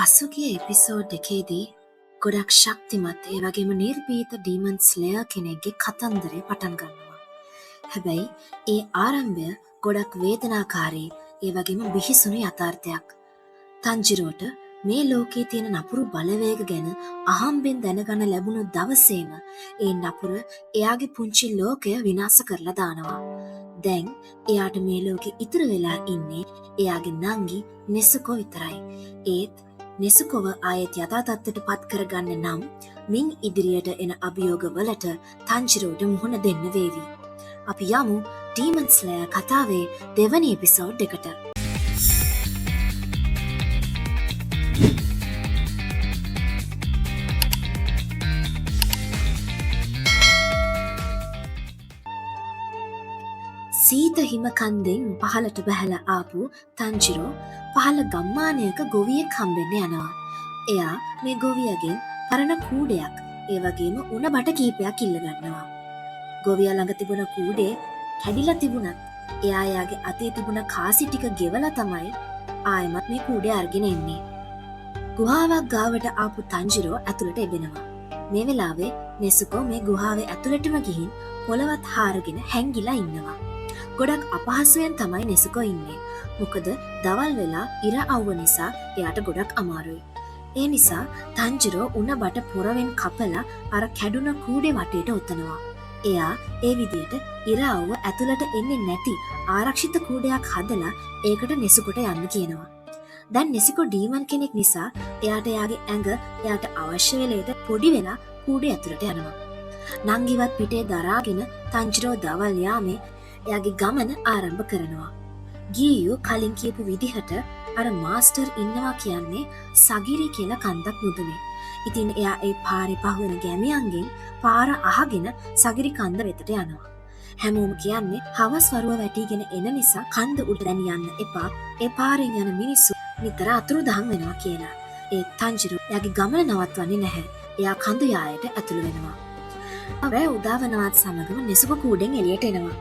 පසුගිය එපිසෝඩ් එකේදී ගොඩක් ශක්තිමත් ඒ වගේම නිර්භීත ඩීමන් ස්ලෙයර් කෙනෙක්ගේ කතන්දරේ පටන් ගන්නවා. හැබැයි ඒ ආරම්භය ගොඩක් වේදනාකාරී ඒ වගේම බිහිසුණු යථාර්ථයක්. තන්ජිරෝට මේ ලෝකයේ තියෙන නපුරු බලවේග ගැන අහම්බෙන් දැනගන්න ලැබුණු දවසේම ඒ නපුර එයාගේ පුංචි ලෝකය විනාශ කරලා දානවා. දැන් එයාට මේ ලෝකෙ ඉතුරු වෙලා ඉන්නේ එයාගේ නංගි නෙසුකෝ විතරයි. ඒත් නෙසුකොව ආයෙත් යථා තත්ත්වයට පත් කරගන්න නම් මින් ඉදිරියට එන අභියෝගවලට තන්ජිරෝට මුහුණ දෙන්න වේවි. අපි යමු ඩීමන් ස්ලෙයර් කතාවේ දෙවැනි එපිසෝඩ් එකට. සීත හිම කන්දෙන් පහලට බැහැලා ආපු තන්ජිරෝ පහළ ගම්මානයක ගොවියෙක් හම්බෙන්න යනවා. එයා මේ ගොවියගෙන් පරණ කූඩයක් ඒ වගේම උණ බට කීපයක් ඉල්ල ගන්නවා. ගොවියා ළඟ තිබුණ කූඩේ කැඩිලා තිබුණත් එයා යාගේ අතේ තිබුණ කාසි ටික ගෙවලා තමයි ආයෙමත් මේ කූඩේ අරගෙන එන්නේ. ගුහාවක් ගාවට ආපු තන්ජිරෝ ඇතුළට එබෙනවා. මේ වෙලාවේ නෙසුකෝ මේ ගුහාවේ ඇතුළටම ගිහින් පොළවත් හාරගෙන හැංගිලා ඉන්නවා. ගොඩක් අපහසුවෙන් තමයි නෙසුකෝ ඉන්නේ. මොකද දවල් වෙලා ඉර අවුව නිසා එයාට ගොඩක් අමාරුයි. ඒ නිසා තන්ජිරෝ උණ බට පොරවෙන් කපලා අර කැඩුන කූඩේ වටේට ඔතනවා. එයා ඒ විදියට ඉර අවුව ඇතුළට එන්නේ නැති ආරක්ෂිත කූඩයක් හදලා ඒකට නෙසුකොට යන්න කියනවා. දැන් නෙසුකෝ ඩීමන් කෙනෙක් නිසා එයාට එයාගේ ඇඟ එයාට අවශ්‍ය වෙලේට පොඩි වෙලා කූඩේ ඇතුළට යනවා. නංගිවත් පිටේ දරාගෙන තන්ජිරෝ දවල් යාමේ එයාගේ ගමන ආරම්භ කරනවා. ගීයෝ කලින් කියපු විදිහට අර මාස්ටර් ඉන්නවා කියන්නේ සගිරි කියලා කන්දක් මුදුනේ. ඉතින් එයා ඒ පාරේ පහුවෙන ගැමියන්ගෙන් පාර අහගෙන සගිරි කන්ද වෙතට යනවා. හැමෝම කියන්නේ හවස් වරුව වැටිගෙන එන නිසා කන්ද උඩ දැන් යන්න එපා. ඒ පාරෙන් යන මිනිස්සු නිතර අතුරුදහන් වෙනවා කියලා. ඒ තන්ජිරෝ එයාගේ ගමන නවත්වන්නේ නැහැ. එයා කඳු යායට ඇතුළු වෙනවා. රෑ උදාවනවත් සමගම නෙසුකෝ කූඩෙන් එළියට එනවා.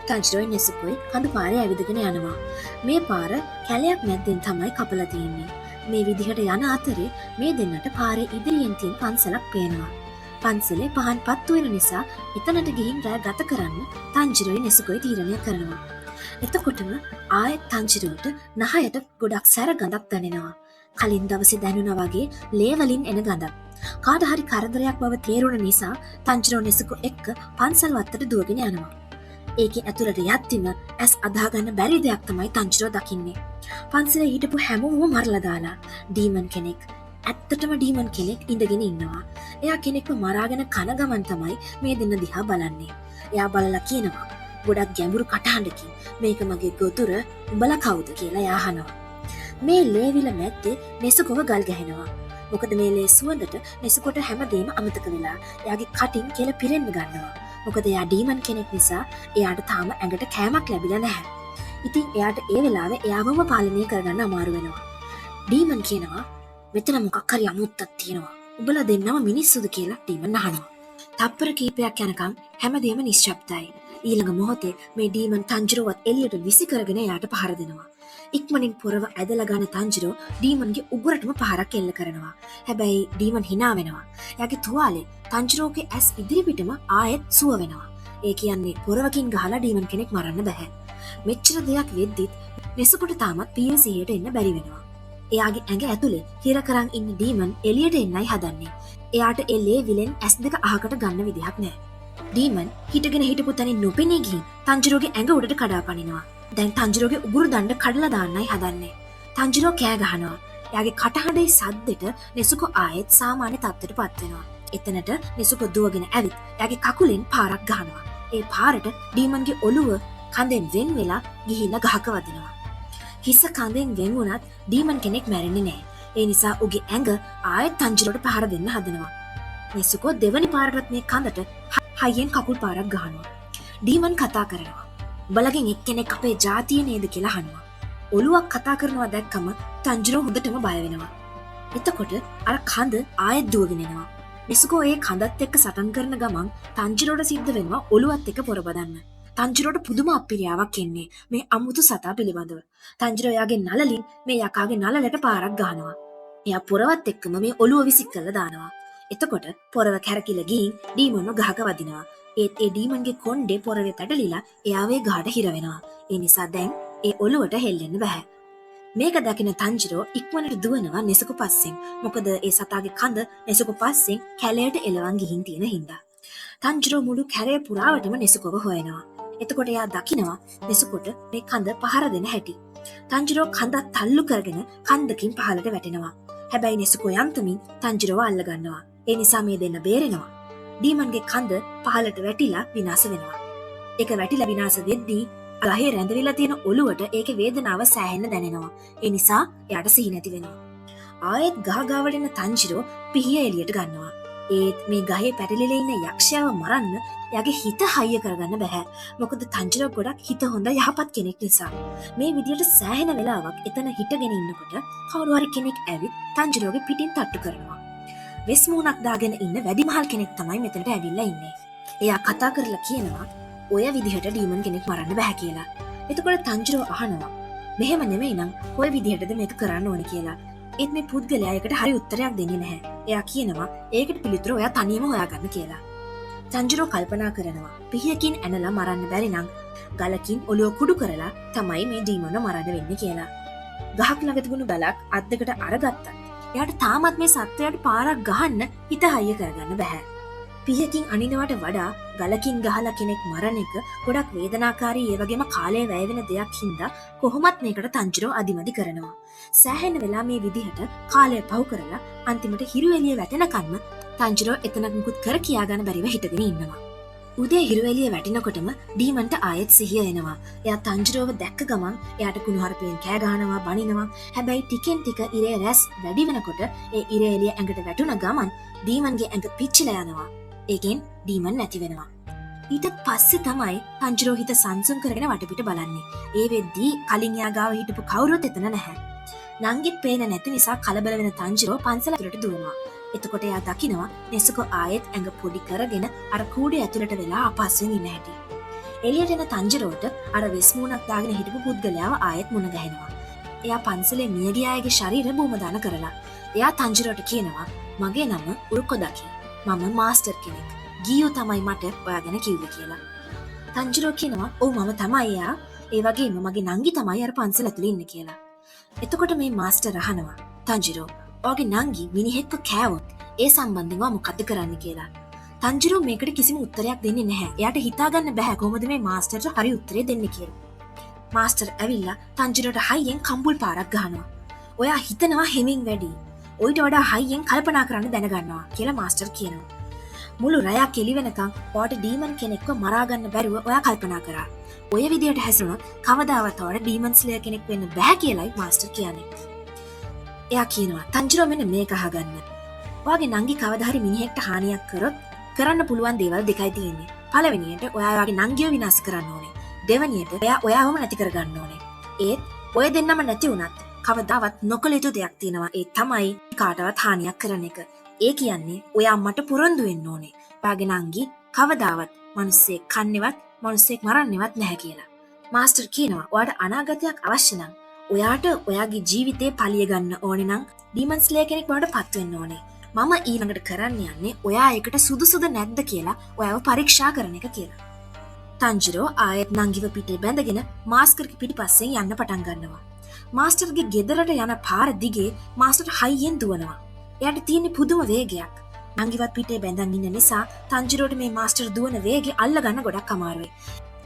තන්ජිරෝයි නෙසුකෝයි කඳු පාරේ ඇවිදගෙන යනවා. මේ පාර කැලයක් මැද්දෙන් තමයි කපලා තියෙන්නේ. මේ විදිහට යන අතරේ මේ දෙන්නට පාරේ ඉදිරියෙන් තියෙන පන්සලක් පේනවා. පන්සලේ පහන් පත්තු වෙන නිසා එතනට ගිහින් රෑ ගත කරන්න තන්ජිරෝයි නෙසුකෝයි තීරණය කරනවා. එතකොටම ආයෙත් තන්ජිරෝට නහයට ගොඩක් සැර ගඳක් දැනෙනවා. කලින් දවසේ දැනුණා වගේ ලේ වලින් එන ගඳක්. කාට හරි කරදරයක් බව තේරුණ නිසා තන්ජිරෝ නෙසුකෝ එක්ක පන්සල් වත්තට දුවගෙන යනවා. ඒකේ ඇතුළට යද්දිම ඇස් අදාගන්න බැරි දෙයක් තමයි තන්ජිරෝ දකින්නේ. පන්සලේ හිටපු හැමෝම මරලා දාලා ඩීමන් කෙනෙක්, ඇත්තටම ඩීමන් කෙනෙක් ඉඳගෙන ඉන්නවා. එයා කෙනෙක්ව මරාගෙන කන ගමන් තමයි මේ දෙන්න දිහා බලන්නේ. එයා බලලා කියනවා ගොඩක් ගැඹුරු කටහඬකින් මේක මගේ ගොදුර, උඹලා කවුද කියලා එයා අහනවා. මේ ලේවිල මැද්දේ නෙසුකෝව ගල් ගැහෙනවා. මොකද මේ ලේ සුවඳට නෙසුකොට හැමදේම අමතක වෙලා එයාගේ කටින් කියලා පිරෙන්න ගන්නවා. මොකද එයා ඩීමන් කෙනෙක් නිසා එයාට තාම ඇඟට කෑමක් ලැබිලා නැහැ. ඉතින් එයාට ඒ වෙලාවේ එයාවම පාලනය කරගන්න අමාරු වෙනවා. ඩීමන් කියනවා මෙතන මොකක් හරි අමුත්තක් තියෙනවා. උඹලා දෙන්නම මිනිස්සුද කියලා ඩීමන් අහනවා. තප්පර කීපයක් යනකම් හැමදේම නිශ්ශබ්දයි. ඊළඟ මොහොතේ මේ ඩීමන් තන්ජිරෝවත් එළියට විසි කරගෙන එයාට පහර දෙනවා. ඉක්මනින් පොරව ඇදලා ගන්න තන්ජිරෝ ඩීමන්ගේ උගුරටම පහරක් එල්ල කරනවා. හැබැයි ඩීමන් hina වෙනවා. එයාගේ තුවාලේ තන්ජිරෝගේ ඇස් ඉදිරිපිටම ආයෙත් සුව වෙනවා. ඒ කියන්නේ පොරවකින් ගහලා ඩීමන් කෙනෙක් මරන්න බෑ. මෙච්චර දෙයක් වෙද්දිත් නෙසුකොට තාමත් PLCයට එන්න බැරි වෙනවා. එයාගේ ඇඟ ඇතුලේ හිර කරන් ඉන්න ඩීමන් එළියට එන්නයි හදන්නේ. එයාට ඒ ලේ විලෙන් ඇස් දෙක අහකට ගන්න විදිහක් නැහැ. ඩීමන් හිටගෙන හිටපු තැනින් නොපෙනී ගිහින් තන්ජිරෝගේ ඇඟ උඩට කඩා පනිනවා. දැන් තන්ජිරෝගේ උගුරු දණ්ඩ කඩලා දාන්නයි හදන්නේ. තන්ජිරෝ කෑ ගහනවා. එයාගේ කටහඬේ සද්දෙට නෙසුකෝ ආයෙත් සාමාන්‍ය තත්ත්වයට පත් වෙනවා. එතනට නෙසුකෝ දුවගෙන ඇවිත් එයාගේ කකුලෙන් පාරක් ගහනවා. ඒ පාරට ඩීමන්ගේ ඔළුව කඳෙන් වෙන් වෙලා ගිහිල්ලා ගහක වදිනවා. හිස කඳෙන් වෙන් වුණත් ඩීමන් කෙනෙක් මැරෙන්නේ නැහැ. ඒ නිසා උගේ ඇඟ ආයෙත් තන්ජිරෝට පහර දෙන්න හදනවා. නෙසුකෝ දෙවනි පාරටත් මේ කඳට හයියෙන් කකුල් පාරක් ගහනවා. ඩීමන් කතා කරනවා. බලගෙන් එක්කෙනෙක් අපේ ජාතිය නේද කියලා අහනවා. ඔළුවක් කතා කරනවා දැක්කම තන්ජිරෝ හොඳටම බය වෙනවා. එතකොට අර කඳ ආයෙත් දුවගෙන එනවා. නෙසුකෝ ඒ කඳත් එක්ක සටන් කරන ගමන් තන්ජිරෝට සිද්ධ වෙනවා ඔළුවත් එක්ක පොරබදන්න. තන්ජිරෝට පුදුම අපිරියාවක් එන්නේ මේ අමුතු සතා පිළිබඳව. තන්ජිරෝ යාගේ නළලින් මේ යකාගේ නළලට පාරක් ගහනවා. එයා පොරවත් එක්කම මේ ඔළුව විසික් කරලා දානවා. එතකොට පොරව කැරකිලා ගිහින් ඩීමන්ව ගහක වදිනවා. ඒත් ඒ ඩීමන්ගේ කොණ්ඩේ පොරවේ පැටලිලා එයාවේ ගහට හිර වෙනවා. ඒ නිසා දැන් ඒ ඔළුවට හෙල්ලෙන්න බෑ. මේක දකින තන්ජිරෝ ඉක්මනට දුවනවා නෙසුකු පස්සෙන්. මොකද ඒ සතාගේ කඳ නෙසුකු පස්සෙන් කැලයට එලවන් ගිහින් තියෙන හින්දා. තන්ජිරෝ මුළු කැලේ පුරාවටම නෙසුකව හොයනවා. එතකොට එයා දකිනවා නෙසුකොට මේ කඳ පහර දෙන හැටි. තන්ජිරෝ කඳත් තල්ලු කරගෙන කන්දකින් පහලට වැටෙනවා. හැබැයි නෙසුකෝ යන්තමින් තන්ජිරෝව අල්ල ගන්නවා. ඒ නිසා මේ දෙන්න බේරෙනවා. ඩීමන්ගේ කඳ පහලට වැටිලා විනාශ වෙනවා. ඒක වැටිලා විනාශ වෙද්දී ගහේ රැඳවිලා තියෙන ඔළුවට ඒකේ වේදනාව සෑහෙන්න දැනෙනවා. ඒ නිසා එයාට සිහි නැති වෙනවා. ආයෙත් ගහ ගාවට එන තන්ජිරෝ පිහිය එළියට ගන්නවා. ඒත් මේ ගහේ පැටලිලා ඉන්න යක්ෂයාව මරන්න එයාගේ හිත හයිය කරගන්න බෑ. මොකද තන්ජිරෝ ගොඩක් හිත හොඳ යහපත් කෙනෙක් නිසා. මේ විදියට සෑහෙන වෙලාවක් එතන හිටගෙන ඉන්නකොට කවුරු හරි කෙනෙක් ඇවිත් තන්ජිරෝගේ පිටින් තට්ටු කරනවා. වෙස් මූණක් දාගෙන ඉන්න වැඩිමහල් කෙනෙක් තමයි මෙතනට ඇවිල්ලා ඉන්නේ. එයා කතා කරලා කියනවා ඔය විදිහට ඩීමන් කෙනෙක් මරන්න බෑ කියලා. එතකොට තන්ජිරෝ අහනවා මෙහෙම නෙමෙයි නම් ඔය විදිහටද මේක කරන්න ඕනේ කියලා. ඒත් මේ පුද්ගලයා ඒකට හරි උත්තරයක් දෙන්නේ නැහැ. එයා කියනවා ඒකට පිළිතුර ඔයා තනියම හොයාගන්න කියලා. තන්ජිරෝ කල්පනා කරනවා පිහියකින් ඇනලා මරන්න බැරි නම් ගලකින් ඔළුව කුඩු කරලා තමයි මේ ඩීමන්ව මරන්න වෙන්නේ කියලා. ගහක් ළඟ තිබුණු ගලක් අත් දෙකට අරගත්තා. එයාට තාමත් මේ සත්වයාට පාරක් ගහන්න හිත හයිය කරගන්න බෑ. පිහකින් අනිනවට වඩා ගලකින් ගහලා කෙනෙක් මරණ එක ගොඩක් වේදනාකාරී ඒ වගේම කාලය වැය වෙන දෙයක් හින්දා කොහොමත් මේකට තන්ජිරෝ අදිමදි කරනවා. සෑහෙන වෙලා මේ විදිහට කාලය පහු කරලා අන්තිමට හිරු එළිය වැටෙනකන්ම තන්ජිරෝ එතනක් මුකුත් කර කියාගන්න බැරිව හිටගෙන ඉන්නවා. උදේ හිරු එළිය වැටෙනකොටම ඩීමන්ට ආයෙත් සිහිය එනවා. එයා තන්ජිරෝව දැක්ක ගමන් එයාට කුණුහරුපෙන් කෑ ගහනවා බනිනවා. හැබැයි ටිකෙන් ටික ඉරේ රැස් වැඩි වෙනකොට ඒ ඉරේ එළිය ඇඟට වැටුණ ගමන් ඩීමන්ගේ ඇඟ පිච්චිලා යනවා. ඒකෙන් ඩීමන් නැති වෙනවා. ඊට පස්සේ තමයි තන්ජිරෝ හිත සංසුන් කරගෙන වටපිට බලන්නේ. ඒ වෙද්දී කලින් යා ගාව හිටපු කවුරුත් එතන නැහැ. නංගිත් පේන නැති නිසා කලබල වෙන තන්ජිරෝ පන්සල ඇතුළට දුවනවා. එතකොට එයා දකිනවා නෙසුකෝ ආයෙත් ඇඟ පොඩි කරගෙන අර කූඩේ ඇතුළට වෙලා අපහසුවෙන් ඉන්න හැටි. එළියට එන තන්ජිරෝට අර වෙස් මූණක් දාගෙන හිටපු පුද්ගලයාව ආයෙත් මුණ ගැහෙනවා. එයා පන්සලේ මිය ගිය අයගේ ශරීර බොමදාන කරලා. එයා තන්ජිරෝට කියනවා මගේ නම උරුකොදකි. මම මාස්ටර් කෙනෙක්. ගියෝ තමයි මට ඔයාගෙන කිව්වේ කියලා. තන්ජිරෝ කියනවා ඔව් මම තමයි එයා. ඒ වගේම මගේ නංගි තමයි අර පන්සල ඇතුලේ ඉන්නේ කියලා. එතකොට මේ මාස්ටර් අහනවා තන්ජිරෝ ඔයාගේ නංගි මිනිහෙක්ව කෑවොත් ඒ සම්බන්ධව මොකද කරන්න කියලා. තන්ජිරෝ මේකට කිසිම උත්තරයක් දෙන්නේ නැහැ. එයාට හිතාගන්න බෑ කොහොමද මේ මාස්ටර්ට හරි උත්තරේ දෙන්නේ කියලා. මාස්ටර් ඇවිල්ලා තන්ජිරෝට හයියෙන් කම්බුල් පාරක් ගහනවා. ඔයා හිතනවා හෙමින් වැඩි. ඔයිට වඩා හයියෙන් කල්පනා කරන්න දැනගන්නවා කියලා මාස්ටර් කියනවා. මුළු රැයක් එළි වෙනකන් ඔයාට ඩීමන් කෙනෙක්ව මරා ගන්න බැරුව ඔයා කල්පනා කරා. ඔය විදියට හැසිරුණොත් කවදාවත් ඔයාට ඩීමන් ස්ලේයර් කෙනෙක් වෙන්න බෑ කියලායි මාස්ටර් කියන්නේ. එයා කියනවා තන්ජිරෝ මෙන්න මේක අහගන්න. ඔයාගේ නංගි කවදා හරි මිනිහෙක්ට හානියක් කරොත් කරන්න පුළුවන් දේවල් දෙකයි තියෙන්නේ. පළවෙනියට ඔයාගේ නංගිව විනාශ කරන්න ඕනේ. දෙවෙනියට ඔයාවම නැති කරගන්න ඕනේ. ඒත් ඔය දෙන්නම නැති වුණත් කවදාවත් නොකළ යුතු දෙයක් තියෙනවා. ඒ තමයි කාටවත් හානියක් කරන එක. ඒ කියන්නේ ඔයා මට පොරොන්දු වෙන්න ඕනේ. ඔයාගේ නංගි කවදාවත් මිනිස්සෙක් කන්නේවත් මිනිස්සෙක් මරන්නේවත් නැහැ කියලා. මාස්ටර් කියනවා ඔයාට අනාගතයක් අවශ්‍ය නම් ඔයාට ඔයාගේ ජීවිතේ පලිය ගන්න ඕනේ නම් ඩීමන් ස්ලේයර් කෙනෙක් බවට පත් වෙන්න ඕනේ. මම ඊළඟට කරන්න යන්නේ ඔයා ඒකට සුදුසුද නැද්ද කියලා ඔයාව පරීක්ෂා කරන එක කියලා. තන්ජිරෝ ආයෙත් නංගිව පිටේ බැඳගෙන මාස්ටර්ගේ පිටිපස්සෙන් යන්න පටන් ගන්නවා. මාස්ටර්ගේ ගෙදරට යන පාර දිගේ මාස්ටර් හයියෙන් දුවනවා. එයාට තියෙන පුදුම වේගයක්. නංගිවත් පිටේ බැඳන් ඉන්න නිසා තන්ජිරෝට මේ මාස්ටර් දුවන වේගය අල්ලගන්න ගොඩක් අමාරුයි.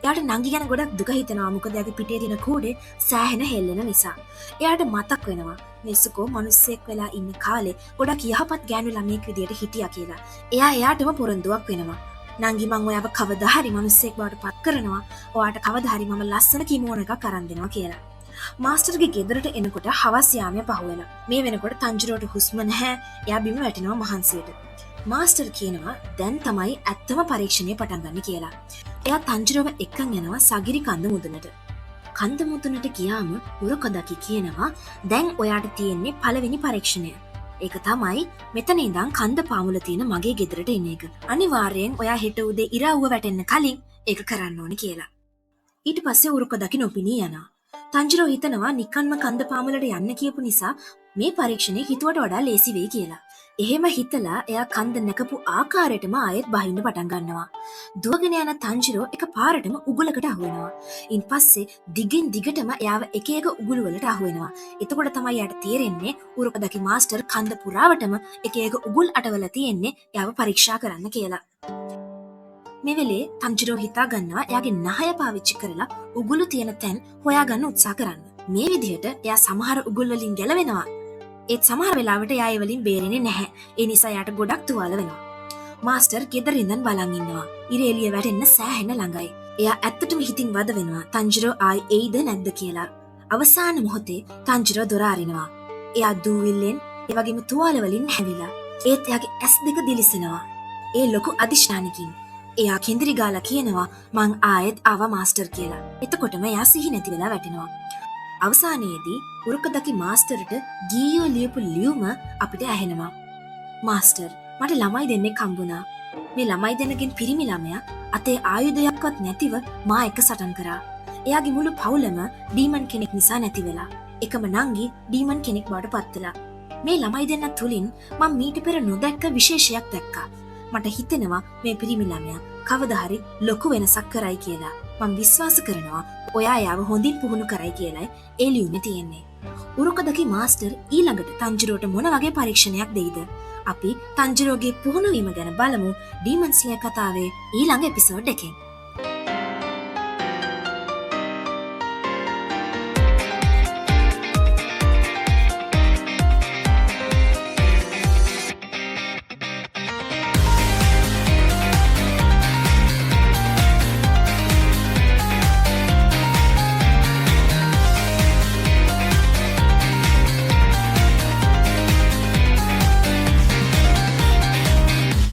එයාට නංගි ගැන ගොඩක් දුක හිතෙනවා. මොකද එයාගේ පිටේ තියෙන කූඩේ සෑහෙන හෙල්ලෙන නිසා. එයාට මතක් වෙනවා නෙසුකෝ මිනිස්සෙක් වෙලා ඉන්න කාලේ ගොඩක් යහපත් ගෑනු ළමයෙක් විදියට හිටියා කියලා. එයාටම පොරොන්දුවක් වෙනවා. නංගි මං ඔයාව කවදා හරි මිනිස්සෙක් බවට පත් කරනවා. ඔයාට කවදා හරි මම ලස්සන කිමෝන එකක් අරන් දෙනවා කියලා. මාස්ටර්ගේ ගෙදරට එනකොට හවස් යාමය පහුවෙලා. මේ වෙනකොට තන්ජිරෝට හුස්ම නැහැ. එයා බිම වැටෙනවා මහන්සියට. මාස්ටර් කියනවා දැන් තමයි ඇත්තම පරීක්ෂණය පටන් ගන්න කියලා. එයා තන්ජිරෝව එක්කන් යනවා සගිරි කන්ද මුදුනට. කන්ද මුදුනට ගියාම උරකොදකි කියනවා දැන් ඔයාට තියෙන්නේ පළවෙනි පරීක්ෂණය. ඒක තමයි මෙතන ඉඳන් කන්ද පාමුල තියෙන මගේ ගෙදරට එන එක. අනිවාර්යෙන් ඔයා හෙට උදේ ඉරවුව වැටෙන්න කලින් ඒක කරන්න ඕනේ කියලා. ඊට පස්සේ උරකොදකි නොපිනී යනවා. තන්ජිරෝ හිතනවා නිකන්ම කන්ද පාමුලට යන්න කියපු නිසා මේ පරීක්ෂණය හිතුවට වඩා ලේසි වෙයි කියලා. එහෙම හිතලා එයා කන්ද නැකපු ආකාරයටම ආයෙත් බහින්න පටන් ගන්නවා. දුවගෙන යන තන්ජිරෝ එක පාරටම උගුලකට අහුවෙනවා. ඉන් පස්සේ දිගින් දිගටම එයාව එක එක උගුළු වලට අහුවෙනවා. එතකොට තමයි යාට තේරෙන්නේ උරුකදකි මාස්ටර් කන්ද පුරාවටම එක එක උගුල් අටවල තියෙන්නේ එයාව පරීක්ෂා කරන්න කියලා. මේ වෙලේ තන්ජිරෝ හිතා ගන්නවා එයාගේ නහය පාවිච්චි කරලා උගුළු තියෙන තැන් හොයාගන්න උත්සාහ කරන්න. මේ විදිහට එයා සමහර උගුල් වලින් ගැලවෙනවා. ඒත් සමහර වෙලාවට එයා ඒ වලින් බේරෙන්නේ නැහැ. ඒ නිසා යාට ගොඩක් තුවාල වෙනවා. මාස්ටර් ගෙදර ඉඳන් බලන් ඉන්නවා. ඉර එළිය වැටෙන්න සෑහෙන ළඟයි. එයා ඇත්තටම හිතින් වද වෙනවා තන්ජිරෝ ආයි එයිද නැද්ද කියලා. අවසාන මොහොතේ තන්ජිරෝ දොර අරිනවා. එයා දූවිල්ලෙන් ඒ වගේම තුවාල වලින් හැවිලා. ඒත් එයාගේ ඇස් දෙක දිලිසෙනවා. ඒ ලොකු අදිෂ්ඨානකින්. එයා කෙන්දිරි ගාලා කියනවා මං ආයෙත් ආවා මාස්ටර් කියලා. එතකොටම එයා සිහි නැති වෙලා වැටෙනවා. අවසානයේදී උරුකදකි මාස්ටර්ට ගීයෝ ලියපු ලියුම අපිට ඇහෙනවා. මාස්ටර්, මට ළමයි දෙන්නෙක් හම්බුණා. මේ ළමයි දෙන්නගෙන් පිරිමි ළමයා අතේ ආයුධයක්වත් නැතිව මා එක සටන් කරා. එයාගේ මුළු පවුලම ඩීමන් කෙනෙක් නිසා නැති වෙලා. එකම නංගි ඩීමන් කෙනෙක් බවට පත් වෙලා. මේ ළමයි දෙන්න තුලින් මම මීට පෙර නොදැක්ක විශේෂයක් දැක්කා. මට හිතෙනවා මේ පිරිමි ළමයා කවදා හරි ලොකු වෙනසක් කරයි කියලා. මම විශ්වාස කරනවා ඔයා එයාව හොඳින් පුහුණු කරයි කියලයි ඒ ලියුමේ තියෙන්නේ. උරුකදකි මාස්ටර් ඊළඟට තන්ජිරෝට මොන වගේ පරීක්ෂණයක් දෙයිද? අපි තන්ජිරෝගේ පුහුණුවීම ගැන බලමු ඩීමන් ස්ලේයර් කතාවේ ඊළඟ එපිසෝඩ් එකෙන්.